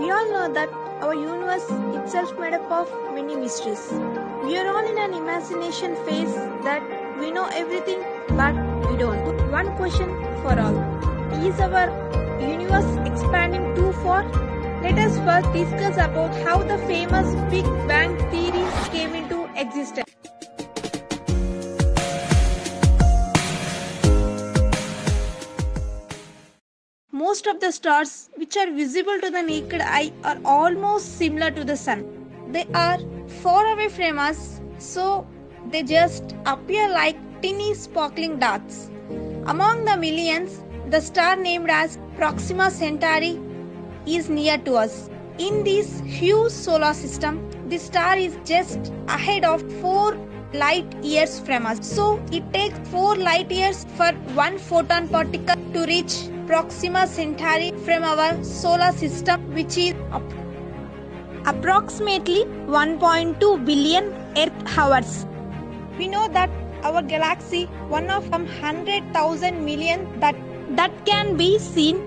We all know that our universe itself made up of many mysteries. We are all in an imagination phase that we know everything but we don't. One question for all. Is our universe expanding too far? Let us first discuss about how the famous Big Bang theory came into existence. Most of the stars which are visible to the naked eye are almost similar to the sun. They are far away from us, so they just appear like tiny sparkling dots. Among the millions, the star named as Proxima Centauri is near to us. In this huge solar system, the star is just ahead of 4 light years from us. So it takes 4 light years for one photon particle to reach Proxima Centauri from our solar system, which is approximately 1.2 billion Earth hours. We know that our galaxy, one of some 100,000 million that can be seen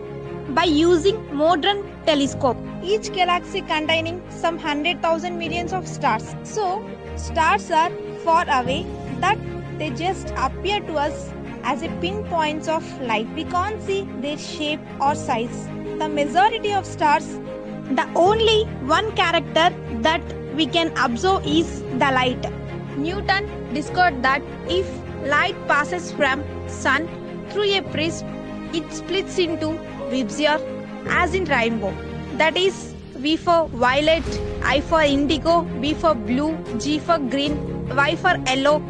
by using modern telescope. Each galaxy containing some 100,000 millions of stars. So stars are far away that they just appear to us as a pinpoints of light. We can't see their shape or size. The majority of stars, the only one character that we can observe is the light. Newton discovered that if light passes from sun through a prism, it splits into Wisbyr as in rainbow. That is V for violet, I for indigo, B for blue, G for green, Y for yellow,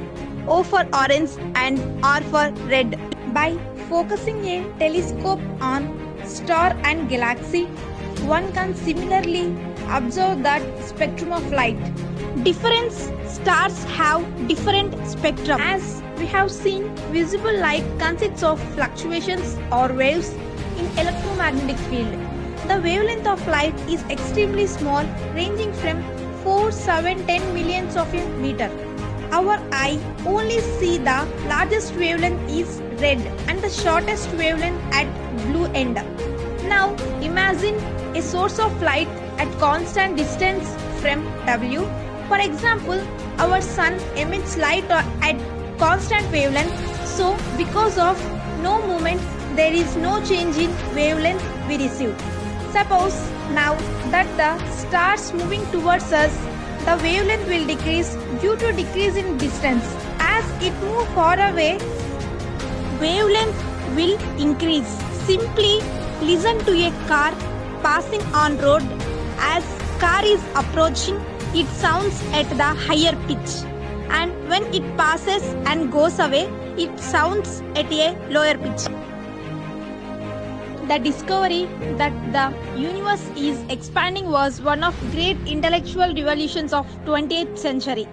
O for orange and R for red. By focusing a telescope on star and galaxy, one can similarly observe that spectrum of light. Different stars have different spectrum. As we have seen, visible light consists of fluctuations or waves in electromagnetic field. The wavelength of light is extremely small, ranging from 4, 7, 10 millions of a meter. Our eye only see the largest wavelength is red and the shortest wavelength at blue end. Now imagine a source of light at constant distance from W. For example, our sun emits light at constant wavelength, so because of no movement, there is no change in wavelength we receive. Suppose now that the stars moving towards us, the wavelength will decrease due to decrease in distance. As it moves far away, wavelength will increase. Simply listen to a car passing on road. As car is approaching, it sounds at the higher pitch, and when it passes and goes away, it sounds at a lower pitch. The discovery that the universe is expanding was one of great intellectual revolutions of 20th century.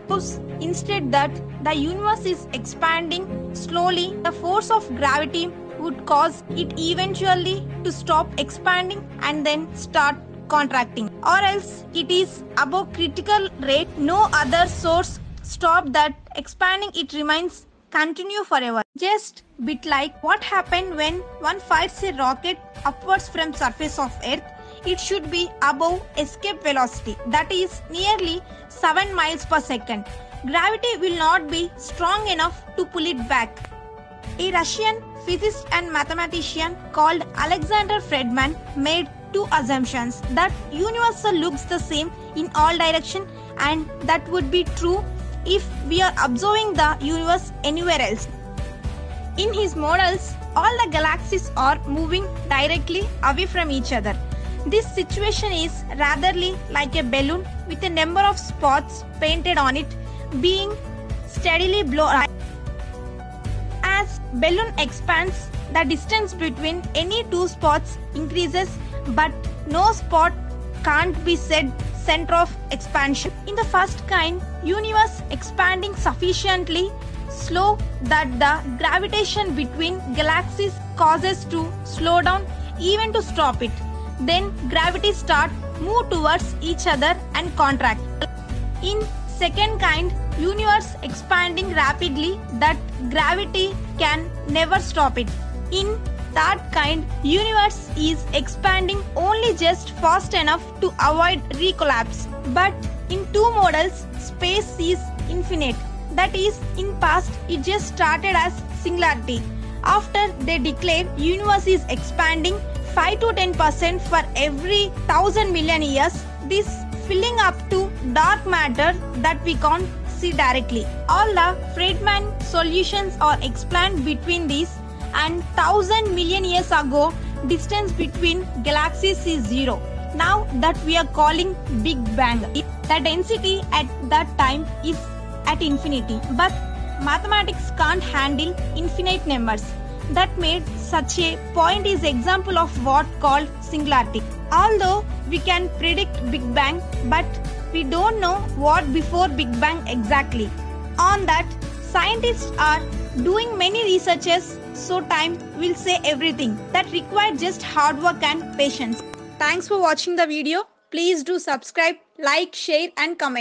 Instead that the universe is expanding slowly, the force of gravity would cause it eventually to stop expanding and then start contracting. Or else it is above critical rate, no other source stop that expanding, it remains continue forever. Just bit like what happened when one fires a rocket upwards from surface of Earth. It should be above escape velocity, that is nearly 7 miles per second. Gravity will not be strong enough to pull it back. A Russian physicist and mathematician called Alexander Friedman made 2 assumptions: that universe looks the same in all directions, and that would be true if we are observing the universe anywhere else. In his models, all the galaxies are moving directly away from each other. This situation is ratherly like a balloon with a number of spots painted on it being steadily blown. As balloon expands, the distance between any 2 spots increases, but no spot can't be said center of expansion. In the first kind, universe expanding sufficiently slow that the gravitation between galaxies causes to slow down, even to stop it. Then gravity start move towards each other and contract. In second kind, universe expanding rapidly that gravity can never stop it. In that kind, universe is expanding only just fast enough to avoid recollapse. But in two models, space is infinite. That is, in past it just started as singularity. After they declare universe is expanding 5 to 10% for every 1,000 million years, this filling up to dark matter that we can't see directly. All the Friedman solutions are explained between these, and 1,000 million years ago, distance between galaxies is zero. Now that we are calling Big Bang, the density at that time is at infinity, but mathematics can't handle infinite numbers. That made such a point is example of what called singularity. Although we can predict Big Bang, but we don't know what before Big Bang exactly. On that, scientists are doing many researches, so time will say everything. That requires just hard work and patience. Thanks for watching the video. Please do subscribe, like, share and comment.